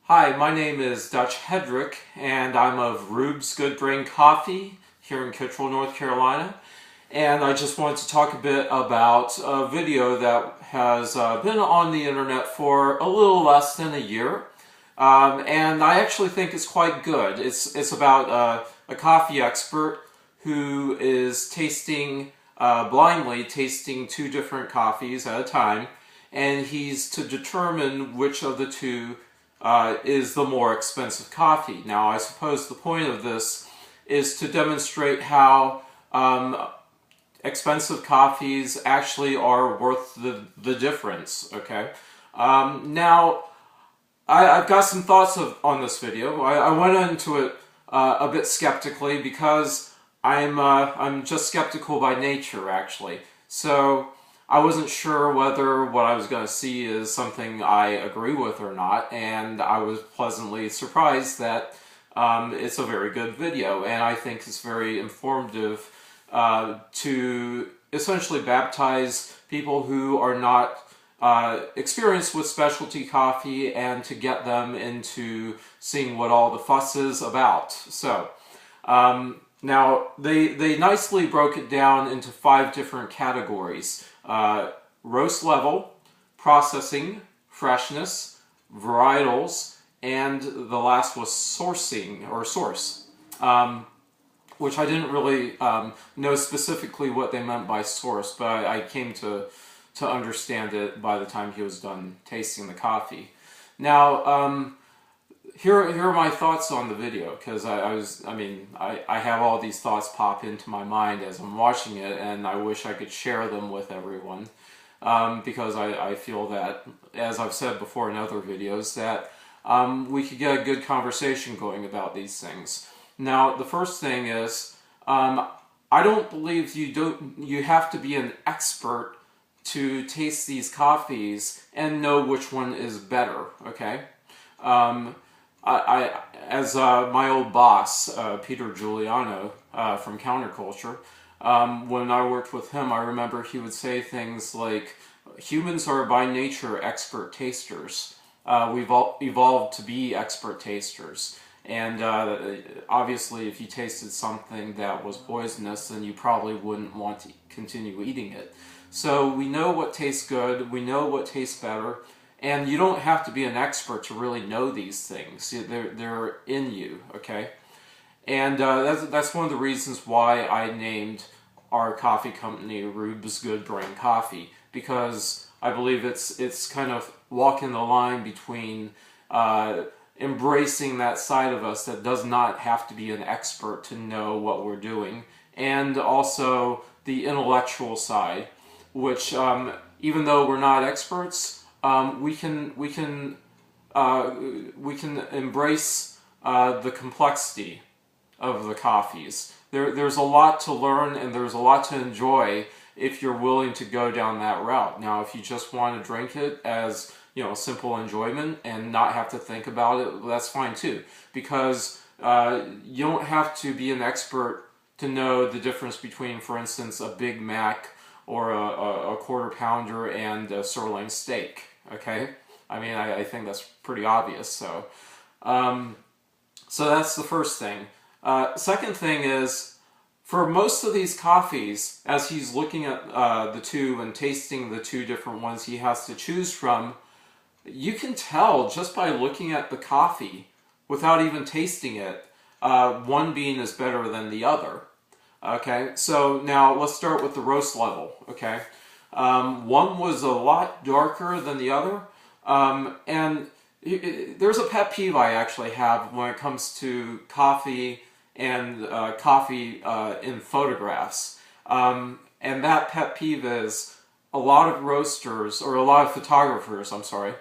Hi, my name is Dutch Hedrick, and I'm of Rube's Good Brain Coffee here in Kittrell, North Carolina. And I just wanted to talk a bit about a video that has been on the internet for a little less than a year. And I actually think it's quite good. It's about a coffee expert who is blindly tasting two different coffees at a time, and he's to determine which of the two is the more expensive coffee. Now, I suppose the point of this is to demonstrate how expensive coffees actually are worth the difference, okay? Now, I've got some thoughts on this video. I went into it a bit skeptically because I'm just skeptical by nature, actually. So I wasn't sure whether what I was going to see is something I agree with or not, and I was pleasantly surprised that it's a very good video, and I think it's very informative to essentially baptize people who are not experienced with specialty coffee and to get them into seeing what all the fuss is about. So, now they nicely broke it down into 5 different categories. Roast level, processing, freshness, varietals, and the last was sourcing, or source, which I didn't really know specifically what they meant by source, but I came to understand it by the time he was done tasting the coffee. Now, here are my thoughts on the video, because I have all these thoughts pop into my mind as I'm watching it, and I wish I could share them with everyone, because I feel that, as I've said before in other videos, that we could get a good conversation going about these things. Now, the first thing is, I don't believe you have to be an expert to taste these coffees and know which one is better, okay? As my old boss, Peter Giuliano from Counterculture, when I worked with him, I remember he would say things like, humans are by nature expert tasters. We've all evolved to be expert tasters. And obviously, if you tasted something that was poisonous, then you probably wouldn't want to continue eating it. So we know what tastes good, we know what tastes better, and you don't have to be an expert to really know these things. They're in you, okay? And that's one of the reasons why I named our coffee company Rube's Good Brain Coffee, because I believe it's kind of walking the line between embracing that side of us that does not have to be an expert to know what we're doing, and also the intellectual side, which even though we're not experts, we can embrace the complexity of the coffees. There's a lot to learn and there's a lot to enjoy if you're willing to go down that route. Now, if you just want to drink it as, you know, simple enjoyment and not have to think about it, that's fine too. Because you don't have to be an expert to know the difference between, for instance, a Big Mac or a quarter pounder and a sirloin steak, okay? I mean, I think that's pretty obvious, so. So that's the first thing. Second thing is, for most of these coffees, as he's looking at the two and tasting the two different ones he has to choose from, you can tell just by looking at the coffee, without even tasting it, one bean is better than the other. Okay, so now let's start with the roast level, okay? One was a lot darker than the other, and there's a pet peeve I actually have when it comes to coffee and coffee in photographs. And that pet peeve is a lot of roasters, or a lot of photographers, I'm sorry,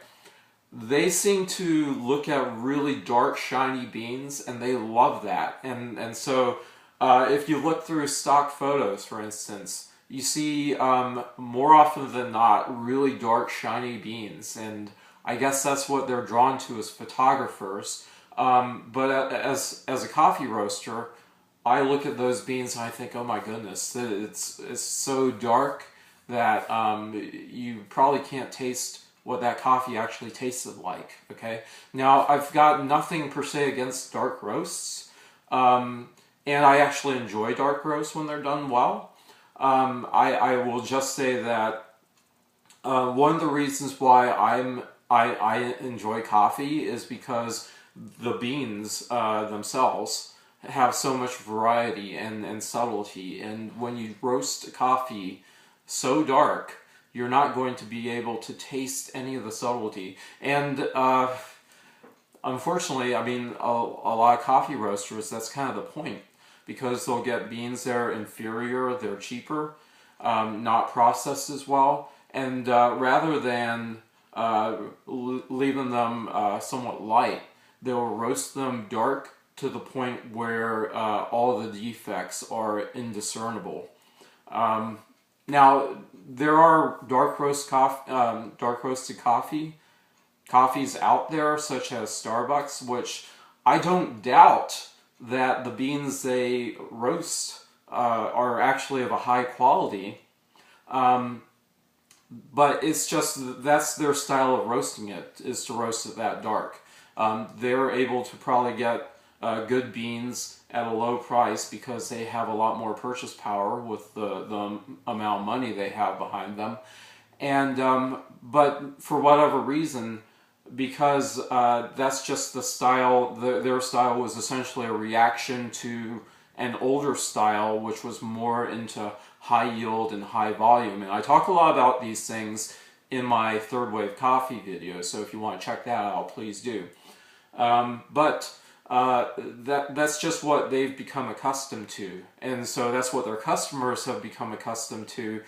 they seem to look at really dark, shiny beans, and they love that. And so if you look through stock photos, for instance, you see more often than not really dark, shiny beans, and I guess that's what they're drawn to as photographers. But as a coffee roaster, I look at those beans and I think, oh my goodness, it's so dark that you probably can't taste what that coffee actually tasted like. Okay, now I've got nothing per se against dark roasts, and I actually enjoy dark roasts when they're done well. I will just say that one of the reasons why I enjoy coffee is because the beans themselves have so much variety and subtlety, and when you roast coffee so dark, you're not going to be able to taste any of the subtlety. And unfortunately, I mean, a lot of coffee roasters, that's kind of the point, because they'll get beans that are inferior, they're cheaper, not processed as well, and rather than leaving them somewhat light, they'll roast them dark to the point where all the defects are indiscernible. Now, there are dark roasted coffees out there, such as Starbucks, which I don't doubt that the beans they roast are actually of a high quality. But it's just, that's their style of roasting it, is to roast it that dark. They're able to probably get good beans at a low price because they have a lot more purchase power with the amount of money they have behind them. And but for whatever reason, because that's just the style, their style was essentially a reaction to an older style which was more into high yield and high volume. And I talk a lot about these things in my third wave coffee video, so if you want to check that out, please do. That's just what they've become accustomed to, and so that's what their customers have become accustomed to,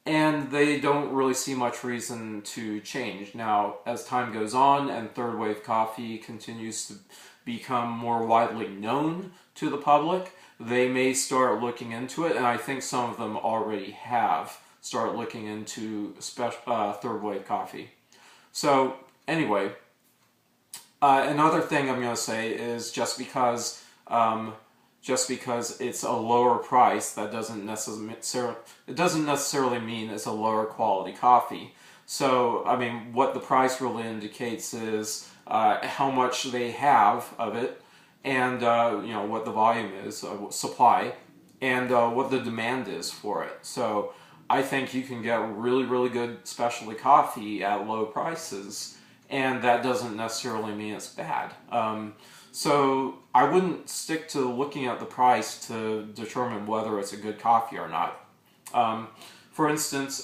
and they don't really see much reason to change. Now, as time goes on and third wave coffee continues to become more widely known to the public, they may start looking into it, and I think some of them already have started looking into third wave coffee. So anyway, another thing I'm going to say is just because it's a lower price, that doesn't necessarily mean it's a lower quality coffee. So I mean, what the price really indicates is how much they have of it, and you know, what the volume is, supply, and what the demand is for it. So I think you can get really good specialty coffee at low prices, and that doesn't necessarily mean it's bad. So I wouldn't stick to looking at the price to determine whether it's a good coffee or not. For instance,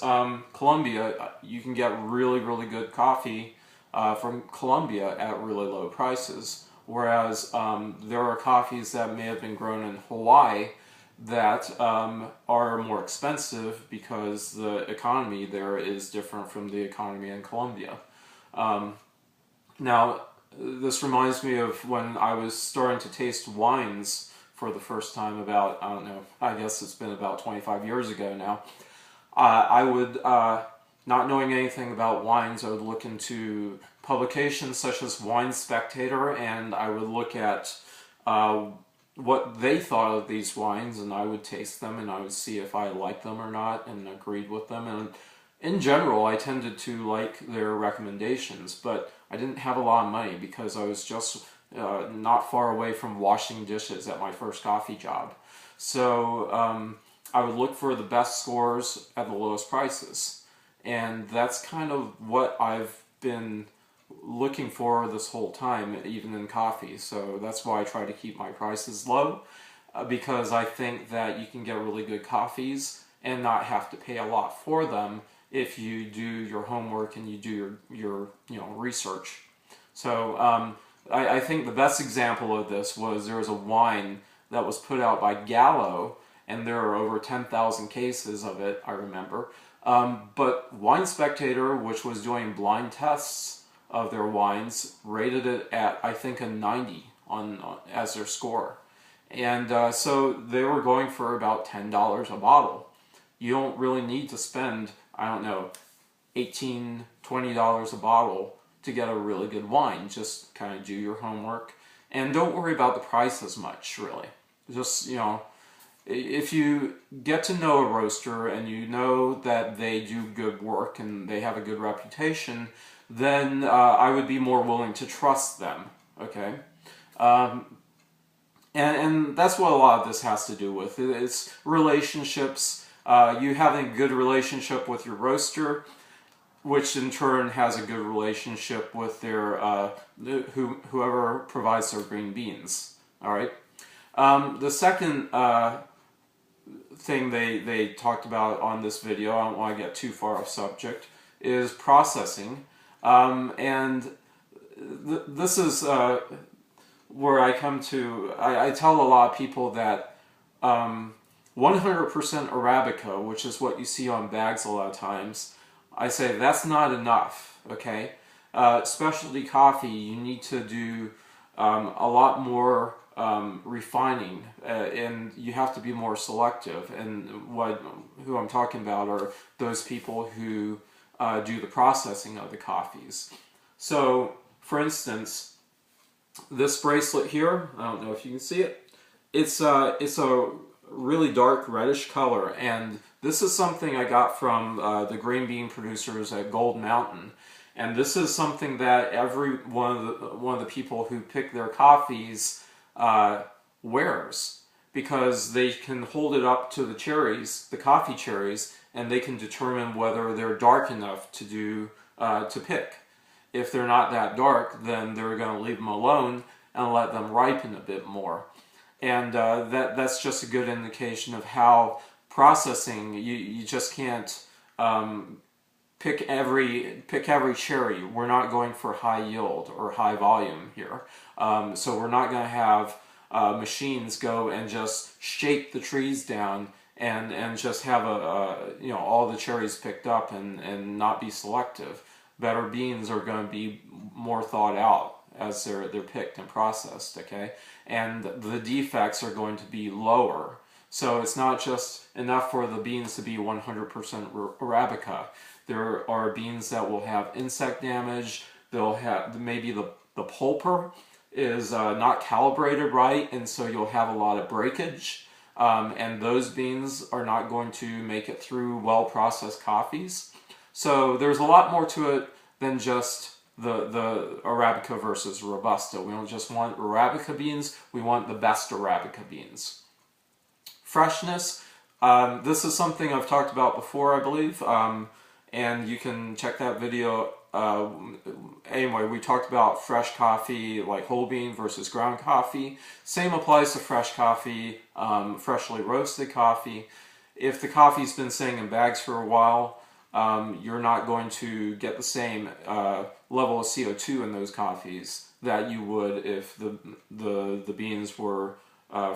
Colombia, you can get really good coffee from Colombia at really low prices, whereas there are coffees that may have been grown in Hawaii that are more expensive because the economy there is different from the economy in Colombia. Now, this reminds me of when I was starting to taste wines for the first time about, I don't know, I guess it's been about 25 years ago now. I would, not knowing anything about wines, I would look into publications such as Wine Spectator, and I would look at what they thought of these wines, and I would taste them, and I would see if I liked them or not, and agreed with them. And in general, I tended to like their recommendations, but I didn't have a lot of money because I was just not far away from washing dishes at my first coffee job. So I would look for the best scores at the lowest prices. And that's kind of what I've been looking for this whole time, even in coffee. So that's why I try to keep my prices low, because I think that you can get really good coffees and not have to pay a lot for them if you do your homework and you do your research. So I think the best example of this was there was a wine that was put out by Gallo, and there are over 10,000 cases of it, I remember. But Wine Spectator, which was doing blind tests of their wines, rated it at, I think, a 90 as their score. And so they were going for about $10 a bottle. You don't really need to spend, I don't know, $18, $20 a bottle to get a really good wine. Just kind of do your homework and don't worry about the price as much, really. Just, if you get to know a roaster and you know that they do good work and they have a good reputation, then I would be more willing to trust them. Okay, and that's what a lot of this has to do with. It's relationships. You having a good relationship with your roaster, which in turn has a good relationship with their whoever provides their green beans. All right. The second thing they talked about on this video, I don't want to get too far off subject, is processing. And this is where I come to, I tell a lot of people that 100% Arabica, which is what you see on bags a lot of times, I say that's not enough, okay? Specialty coffee, you need to do a lot more refining, and you have to be more selective. And who I'm talking about are those people who do the processing of the coffees. So, for instance, this bracelet here, I don't know if you can see it, it's a really dark reddish color, and this is something I got from the green bean producers at Gold Mountain. And this is something that every one of the people who pick their coffees wears, because they can hold it up to the cherries, the coffee cherries, and they can determine whether they're dark enough to do to pick. If they're not that dark, then they're going to leave them alone and let them ripen a bit more. And that's just a good indication of how processing, you just can't pick every cherry. We're not going for high yield or high volume here. So we're not going to have machines go and just shake the trees down and just have all the cherries picked up and not be selective. Better beans are going to be more thought out as they're picked and processed, okay? And the defects are going to be lower. So it's not just enough for the beans to be 100% Arabica. There are beans that will have insect damage. They'll have, maybe the pulper is not calibrated right, and so you'll have a lot of breakage. And those beans are not going to make it through well-processed coffees. So there's a lot more to it than just the Arabica versus Robusta. We don't just want Arabica beans, we want the best Arabica beans. Freshness, this is something I've talked about before, I believe, and you can check that video. Anyway, we talked about fresh coffee, like whole bean versus ground coffee. Same applies to fresh coffee, freshly roasted coffee. If the coffee's been sitting in bags for a while, you're not going to get the same level of CO2 in those coffees that you would if the beans were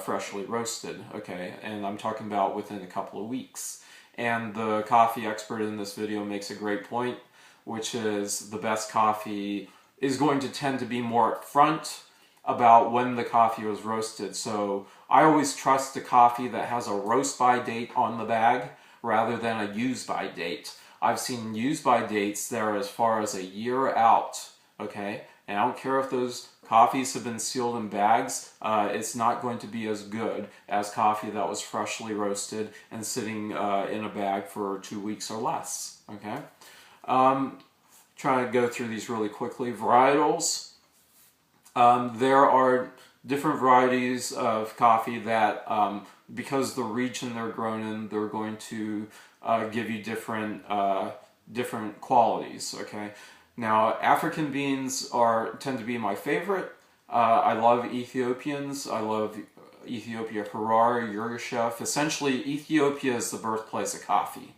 freshly roasted, okay? And I'm talking about within a couple of weeks. And the coffee expert in this video makes a great point, which is the best coffee is going to tend to be more upfront about when the coffee was roasted. So I always trust the coffee that has a roast by date on the bag rather than a use by date. I've seen use by dates that are as far as a year out, okay? And I don't care if those coffees have been sealed in bags, it's not going to be as good as coffee that was freshly roasted and sitting in a bag for 2 weeks or less, okay? Trying to go through these really quickly. Varietals. There are different varieties of coffee that, because the region they're grown in, they're going to give you different qualities, okay? Now, African beans tend to be my favorite. I love Ethiopians. I love Ethiopia Harar, Yirgacheffe. Essentially, Ethiopia is the birthplace of coffee.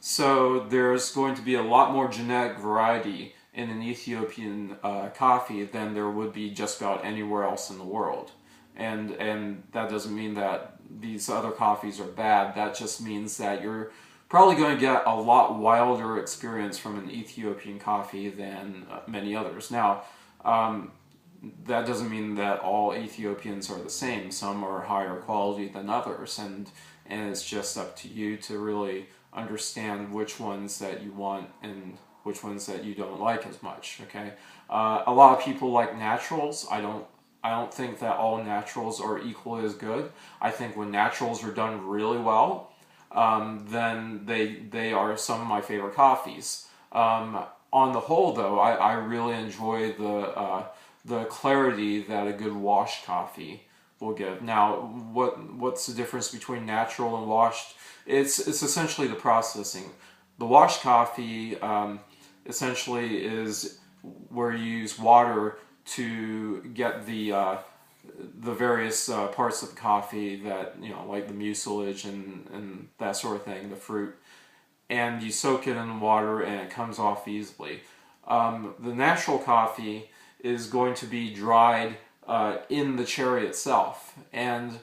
So there's going to be a lot more genetic variety in an Ethiopian coffee than there would be just about anywhere else in the world. And that doesn't mean that these other coffees are bad. That just means that you're probably going to get a lot wilder experience from an Ethiopian coffee than many others. Now, that doesn't mean that all Ethiopians are the same. Some are higher quality than others, and it's just up to you to really understand which ones that you want and which ones that you don't like as much, okay? A lot of people like naturals. I don't think that all naturals are equally as good. I think when naturals are done really well, then they are some of my favorite coffees. on the whole, though, I really enjoy the clarity that a good washed coffee will give. Now, what's the difference between natural and washed? It's essentially the processing. The washed coffee essentially is where you use water to get the various parts of the coffee that, like the mucilage and that sort of thing, the fruit, and you soak it in water and it comes off easily. The natural coffee is going to be dried in the cherry itself, and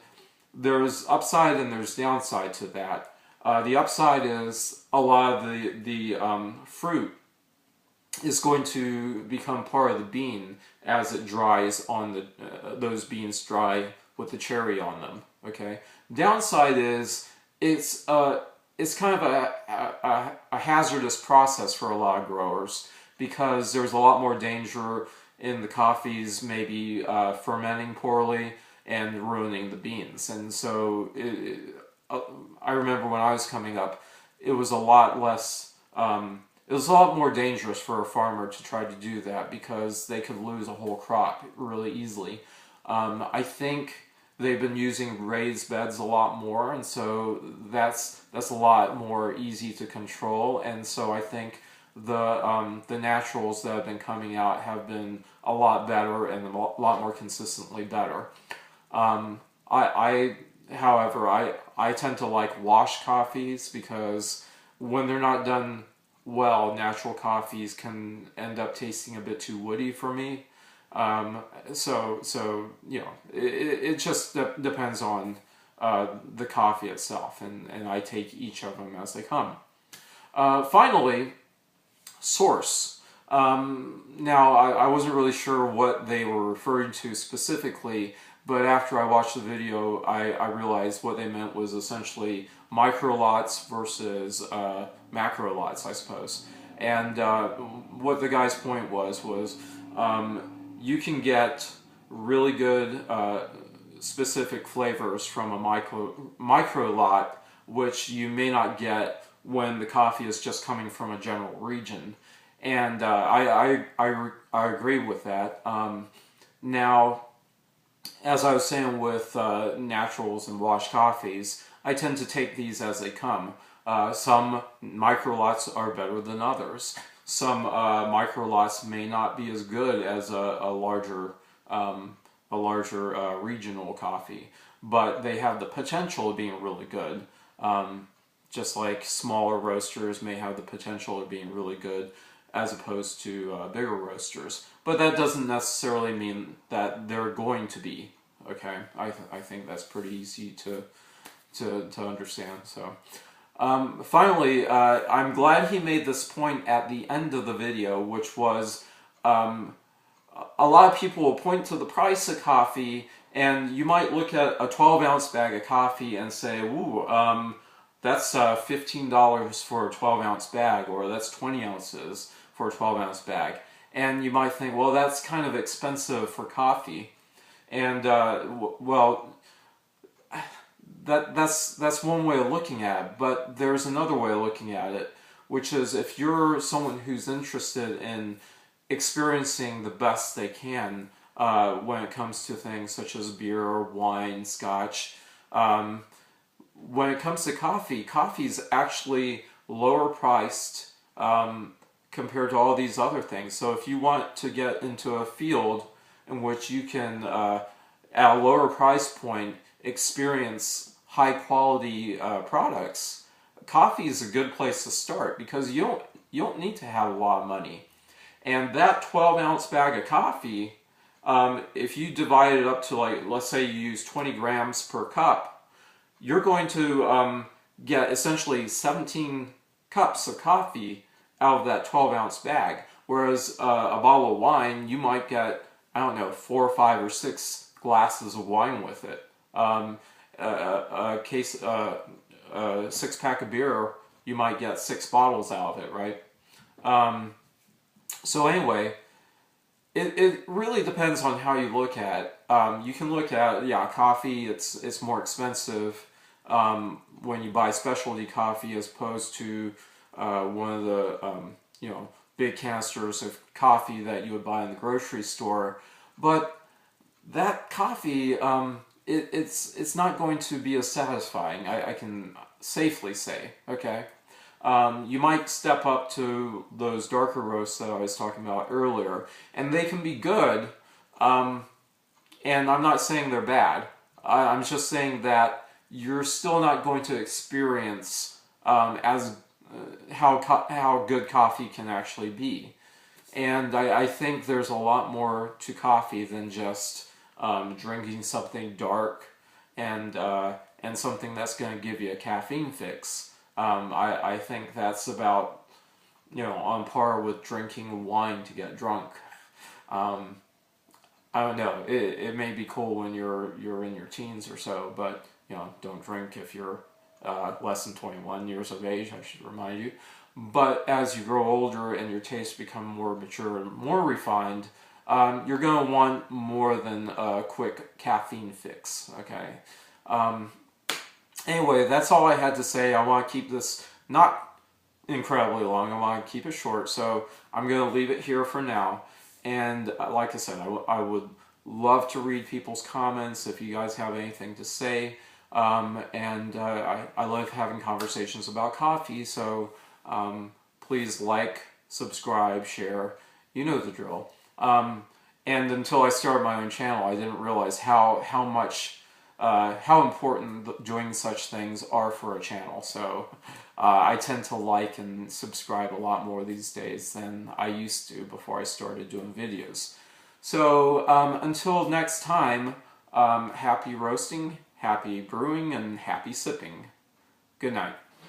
there's upside and there's downside to that. The upside is a lot of the fruit is going to become part of the bean as it dries on those beans dry with the cherry on them. Okay. Downside is it's kind of a hazardous process for a lot of growers, because there's a lot more danger in the coffees maybe fermenting poorly and ruining the beans. And so I remember when I was coming up, it was a lot less. It was a lot more dangerous for a farmer to try to do that, because they could lose a whole crop really easily. I think they've been using raised beds a lot more, and so that's a lot more easy to control. And so I think the naturals that have been coming out have been a lot better and a lot more consistently better. However, I tend to like washed coffees, because when they're not done well, natural coffees can end up tasting a bit too woody for me. So it just depends on the coffee itself, and I take each of them as they come. Finally, source. Now, I wasn't really sure what they were referring to specifically, but after I watched the video, I realized what they meant was essentially micro lots versus macro lots, I suppose. And what the guy's point was you can get really good specific flavors from a micro lot, which you may not get when the coffee is just coming from a general region. And I agree with that. Now, as I was saying with naturals and washed coffees, I tend to take these as they come. Some micro lots are better than others. Some micro lots may not be as good as a larger regional coffee, but they have the potential of being really good. Just like smaller roasters may have the potential of being really good as opposed to bigger roasters. But that doesn't necessarily mean that they're going to be. Okay, I think that's pretty easy to understand. So finally, I'm glad he made this point at the end of the video, which was a lot of people will point to the price of coffee, and you might look at a 12-ounce bag of coffee and say, ooh, that's $15 for a 12-ounce bag, or that's 20 ounces for a 12-ounce bag. And you might think, well, that's kind of expensive for coffee. And, well, that's one way of looking at it, but there's another way of looking at it, which is if you're someone who's interested in experiencing the best they can when it comes to things such as beer, wine, scotch, when it comes to coffee, coffee's actually lower priced compared to all these other things. So if you want to get into a field in which you can, at a lower price point, experience high quality products, coffee is a good place to start, because you don't need to have a lot of money. And that 12-ounce bag of coffee, if you divide it up to, like, let's say you use 20 grams per cup, you're going to get essentially 17 cups of coffee out of that 12-ounce bag. Whereas a bottle of wine, you might get, I don't know, 4 or 5 or 6 glasses of wine with it. A 6-pack of beer, you might get 6 bottles out of it, right? So anyway, it really depends on how you look at it. You can look at, yeah, coffee, it's more expensive when you buy specialty coffee as opposed to one of the big canisters of coffee that you would buy in the grocery store. But that coffee, it's not going to be as satisfying, I can safely say, okay? You might step up to those darker roasts that I was talking about earlier, and they can be good, and I'm not saying they're bad. I'm just saying that you're still not going to experience how good coffee can actually be. And I think there's a lot more to coffee than just drinking something dark and something that's going to give you a caffeine fix. I think that's about, on par with drinking wine to get drunk. I don't know. It may be cool when you're in your teens or so, but don't drink if you're less than 21 years of age. I should remind you. But as you grow older and your tastes become more mature and more refined, you're going to want more than a quick caffeine fix. Okay. Anyway, that's all I had to say. I want to keep this not incredibly long. I want to keep it short, so I'm going to leave it here for now. And like I said, I would love to read people's comments if you guys have anything to say. I love having conversations about coffee, so please like, subscribe, share. You know the drill. And until I started my own channel, I didn't realize how important doing such things are for a channel. So I tend to like and subscribe a lot more these days than I used to before I started doing videos. So until next time, happy roasting, happy brewing, and happy sipping. Good night.